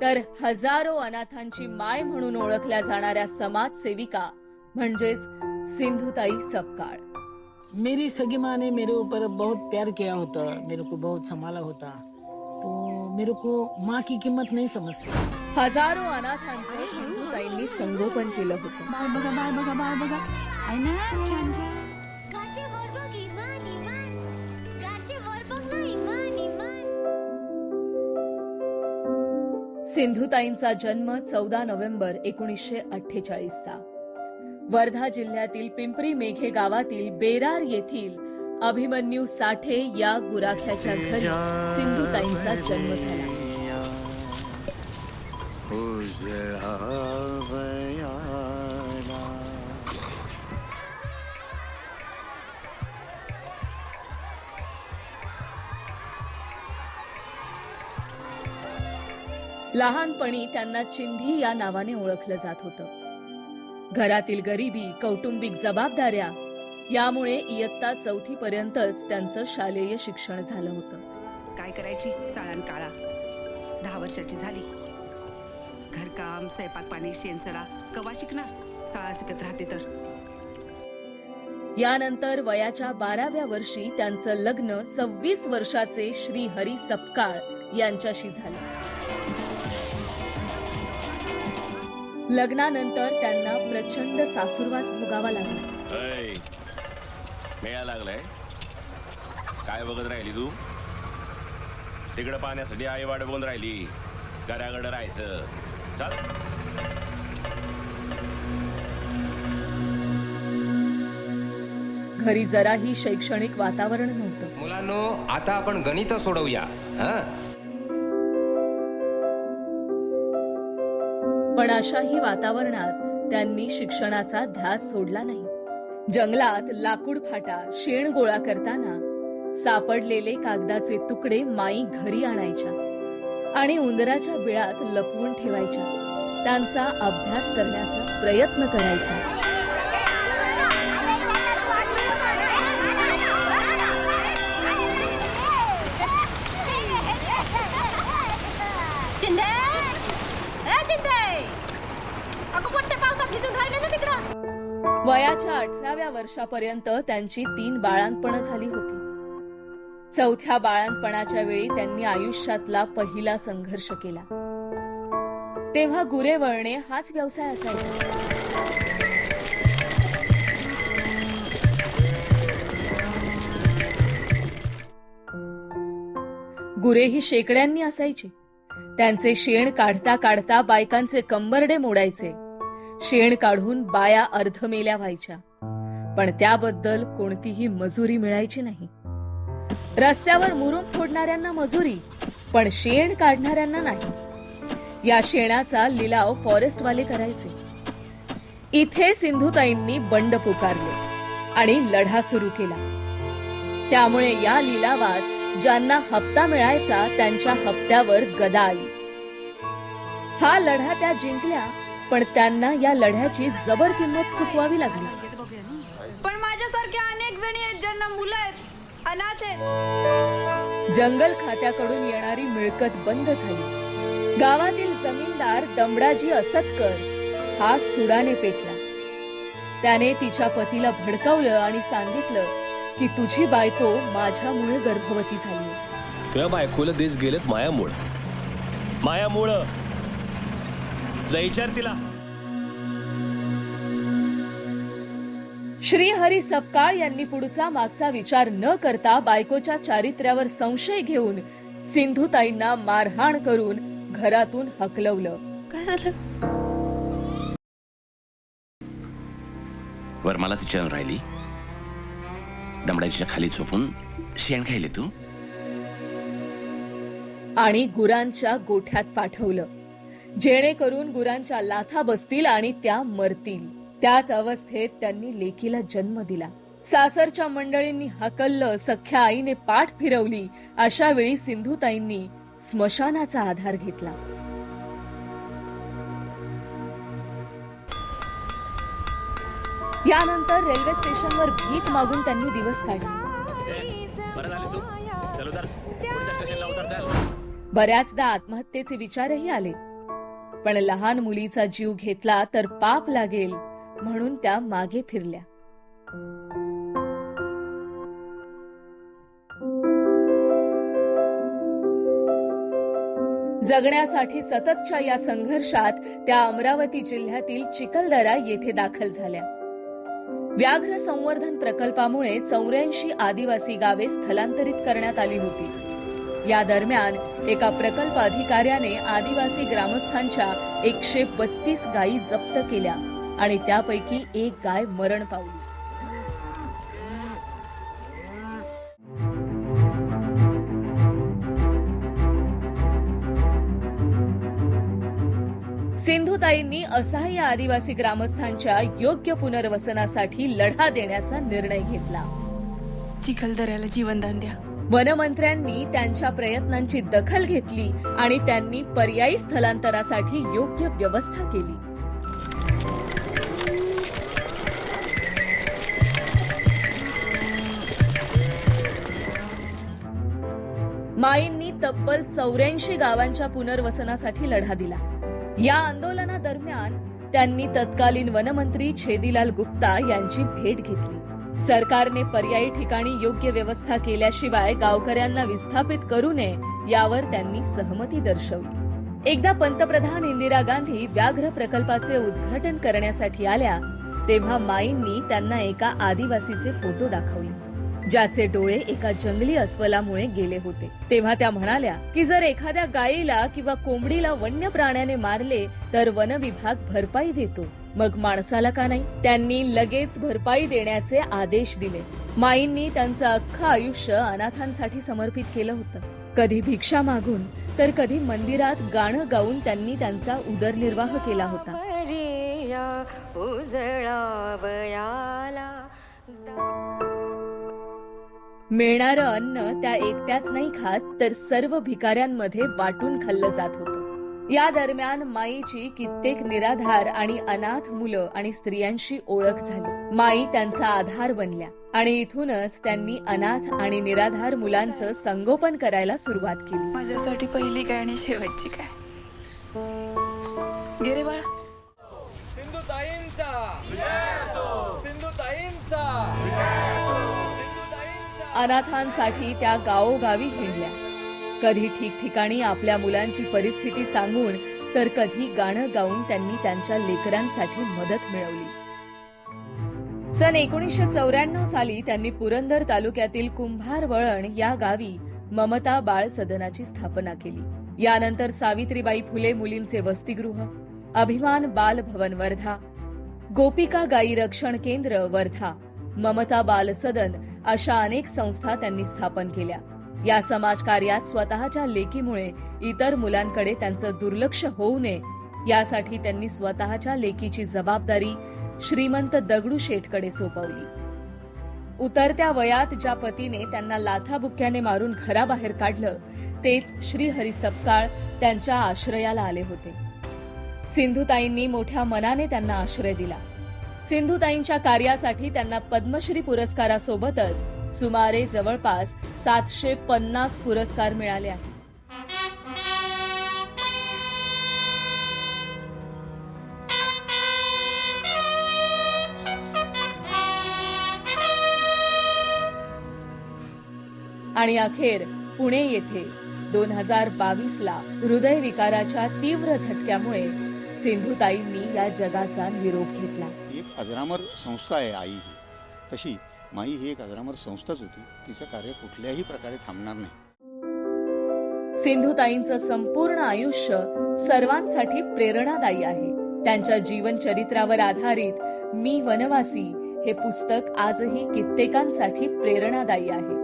तर हजारो अनाथांची माय म्हणून ओळखल्या जाणाऱ्या समाजसेविका म्हणजेच सिंधुताई सपकाळ। मेरी सगी माँ ने मेरे ऊपर बहुत प्यार किया होता, मेरे को बहुत संभाला होता, तो मेरे को माँ की किंमत नहीं समझती। हजारो अनाथांचं सिंधुताईंनी संगोपन केलं होतं। बाळ बघा बाळ बघा बाळ बघा आहे ना छान छान। गारशे वर बघ इमान इमान, गारशे वर बघ ना इमान इमान। सिंधुताईंचा जन्म 14 नोव्हेंबर 1948 चा वर्धा जिल्ह्यातील पिंपरी मेघे गावातील बेरार येथील अभिमन्यू साठे या गुराख्याच्या घरी सिंधुताईंचा जन्म झाला। लहानपणी त्यांना चिंधी या नावाने ओळखलं जात होतं। घरातील गरिबी, कौटुंबिक जबाबदाऱ्या यामुळे इयत्ता 4थी पर्यंतच त्यांचं शालेय शिक्षण झालं होतं। काय करायची साळण काळा, 10 वर्षाची झाली, घरकाम स्वयंपाक पाणी शेणसडा कवा शिकणार, शाळा शिकत राहते तर। यानंतर वयाच्या 12व्या वर्षी त्यांचं लग्न 26 वर्षाचे श्री हरी सपकाळ यांच्याशी झालं। लग्नानंतर त्यांना प्रचंड सासुरवास भोगावा लागला। मेळा लागलाय काय बघत राहिली तू? तिकडे पाण्यासाठी आई वाट बघून राहिली, घराकडे राहायचं चल। घरी जराही शैक्षणिक वातावरण नव्हतं। मुलांनो, आता आपण गणित सोडवूया। पण अशाही वातावरणात त्यांनी शिक्षणाचा ध्यास सोडला नाही। जंगलात लाकूड फाटा, शेण गोळा करताना सापडलेले कागदाचे तुकडे माई घरी आणायच्या आणि उंदराच्या बिळात लपवून ठेवायच्या। त्यांचा अभ्यास करण्याचा प्रयत्न करायच्या। वयाच्या 18व्या वर्षापर्यंत त्यांची 3 बाळंतपणं झाली होती। 4थ्या बाळंतपणाच्या वेळी त्यांनी आयुष्यातला पहिला संघर्ष केला। तेव्हा गुरे वळणे हाच व्यवसाय असायचा। गुरेही शेकड्यांनी असायची। त्यांचे शेण काढता काढता बायकांचे कंबरडे मोडायचे। शेण काढून बाया अर्धमेल्या व्हायच्या, पण त्याबद्दल कोणतीही मजुरी मिळायची नाही। रस्त्यावर मुरुम फोडणाऱ्यांना मजुरी, पण शेण काढणाऱ्यांना नाही। या शेणाचा लिलाव फॉरेस्टवाले करायचे। इथे सिंधुताईंनी बंड पुकारले आणि लढा सुरू केला। त्यामुळे या लिलावात ज्यांना हप्ता मिळायचा त्यांच्या हप्त्यावर गदा आली। हा लढा त्या जिंकल्या, पण त्यांना या लढ्याची जबर किंमत चुकवावी लागली। पण माझ्यासारख्या अनेक जणी आहेत ज्यांना मुलं आहेत, अनाथ आहेत। जंगल खात्याकडून येणारी मिळकत बंद झाली। गावातील जमीनदार दमडाजी असतकर हा सुडाने पेटला। त्याने तिच्या पतीला भडकावलं आणि सांगितलं की तुझी बायको माझ्यामुळे गर्भवती झाली। तुझ्या बायकोला देश गेलेत मायामुळं, मायामुळं जायचार तिला। श्री हरी सपकाळ यांनी पुढचा मागचा विचार न करता बायकोच्या चारित्र्यावर संशय घेऊन सिंधुताईंना मारहाण करून घरातून हकलवलं। काय झालं? वर मला तिच्या राहिली, दमडाच्या खाली झोपून शेण खायले तू, आणि गुरांच्या गोठ्यात पाठवलं, जेणेकरून गुरांच्या लाथा बसतील आणि त्या मरतील। त्याच अवस्थेत त्यांनी लेकीला जन्म दिला। सासरच्या मंडळींनी हकललं, सख्या आईने पाठ फिरवली। अशा वेळी सिंधुताईंनी स्मशानाचा आधार घेतला। यानंतर रेल्वे स्टेशनवर भीक मागून त्यांनी दिवस काढले। बऱ्याचदा आत्महत्येचे विचारही आले, पण लहान मुलीचा जीव घेतला तर पाप लागेल म्हणून त्या मागे फिरल्या. जगण्यासाठी सततच्या या संघर्षात त्या अमरावती जिल्ह्यातील चिखलदरा येथे दाखल झाल्या. व्याघ्र संवर्धन प्रकल्पामुळे 84 आदिवासी गावे स्थलांतरित करण्यात आली होती. या दरम्यान एका प्रकल्प अधिकाऱ्याने आदिवासी ग्रामस्थांच्या 132 गायी जप्त केल्या आणि त्यापैकी एक गाय मरण पावली. सिंधुताईंनी असहाय्य आदिवासी ग्रामस्थांच्या योग्य पुनर्वसनासाठी लढा देण्याचा निर्णय घेतला. चिखलदऱ्याला जीवनदान द्या. वनमंत्र्यांनी त्यांच्या प्रयत्नांची दखल घेतली आणि त्यांनी पर्यायी स्थलांतरासाठी योग्य व्यवस्था केली. माईंनी तब्बल 84 गावांच्या पुनर्वसनासाठी लढा दिला. या आंदोलनादरम्यान त्यांनी तत्कालीन वनमंत्री छेदीलाल गुप्ता यांची भेट घेतली. सरकारने पर्यायी ठिकाणी योग्य व्यवस्था केल्याशिवाय गावकऱ्यांना विस्थापित करू नये यावर त्यांनी सहमती दर्शवली. एकदा पंतप्रधान इंदिरा गांधी व्याघ्र प्रकल्पाचे उद्घाटन करण्यासाठी आल्या तेव्हा माईंनी त्यांना एका आदिवासीचे फोटो दाखवले, ज्याचे डोळे एका जंगली अस्वलामुळे गेले होते. तेव्हा त्या म्हणाल्या की जर एखाद्या गायीला किंवा कोंबडीला वन्य प्राण्याने मारले तर वन विभाग भरपाई देतो, मग माणसाला का नाही? त्यांनी लगेच भरपाई देण्याचे आदेश दिले. माईंनी त्यांचं अख्खं आयुष्य अनाथांसाठी समर्पित केलं होतं. कधी भिक्षा मागून तर कधी मंदिरात गाणं गाऊन त्यांनी त्यांचा उदरनिर्वाह केला होता. मिळणारं अन्न त्या एकट्याच नाही खात तर सर्व भिकाऱ्यांमध्ये वाटून खाल्लं जात होतं. या दरम्यान माईची कित्येक निराधार आणि अनाथ मुलं आणि स्त्रियांशी ओळख झाली. माई त्यांचा आधार बनल्या आणि इथूनच त्यांनी अनाथ आणि निराधार मुलांचं संगोपन करायला सुरुवात केली. माझ्यासाठी पहिली काय आणि शेवटची काय? गेरे बाळा. अनाथांसाठी त्या गावोगावी हिंडल्या. कधी ठिकठिकाणी आपल्या मुलांची परिस्थिती सांगून तर कधी गाणं गाऊन त्यांनी त्यांच्या लेकरांसाठी मदत मिळवली. सन 1994 साली त्यांनी पुरंदर तालुक्यातील कुंभारवळण या गावी ममता बाळ सदनाची स्थापना केली. यानंतर सावित्रीबाई फुले मुलींचे वसतिगृह, अभिमान बाल भवन वर्धा, गोपिका गाई रक्षण केंद्र वर्धा, ममता बाल सदन अशा अनेक संस्था त्यांनी स्थापन केल्या. या समाजकार्यात स्वतःच्या लेकीमुळे इतर मुलांकडे त्यांचं दुर्लक्ष होऊ नये यासाठी त्यांनी स्वतःच्या लेकीची जबाबदारी श्रीमंत दगडूशेठकडे सोपवली. उतरत्या वयात ज्या पतीने त्यांना लाथाबुक्क्याने मारून घराबाहेर काढलं तेच श्रीहरी सपकाळ त्यांच्या आश्रयाला आले होते. सिंधुताईंनी मोठ्या मनाने त्यांना आश्रय दिला. सिंधुताईंच्या कार्यासाठी त्यांना पद्मश्री पुरस्कारासोबतच सुमारे जवळपास 750 पुरस्कार मिळाले आहेत. आणि अखेर पुणे येथे 2022ला हृदयविकाराच्या तीव्र झटक्यामुळे सिंधुताईंनी या जगाचा निरोप घेतला. एक अजरामर संस्था आहे आई ही. तशी माई ही एक अजरामर संस्थाच होती. तिचं कार्य कुठल्याही प्रकारे थांबणार नाही. सिंधुताईंचं संपूर्ण आयुष्य सर्वांसाठी प्रेरणादायी आहे. त्यांच्या जीवनचरित्रावर आधारित मी वनवासी हे पुस्तक आजही कित्येकांसाठी प्रेरणादायी आहे.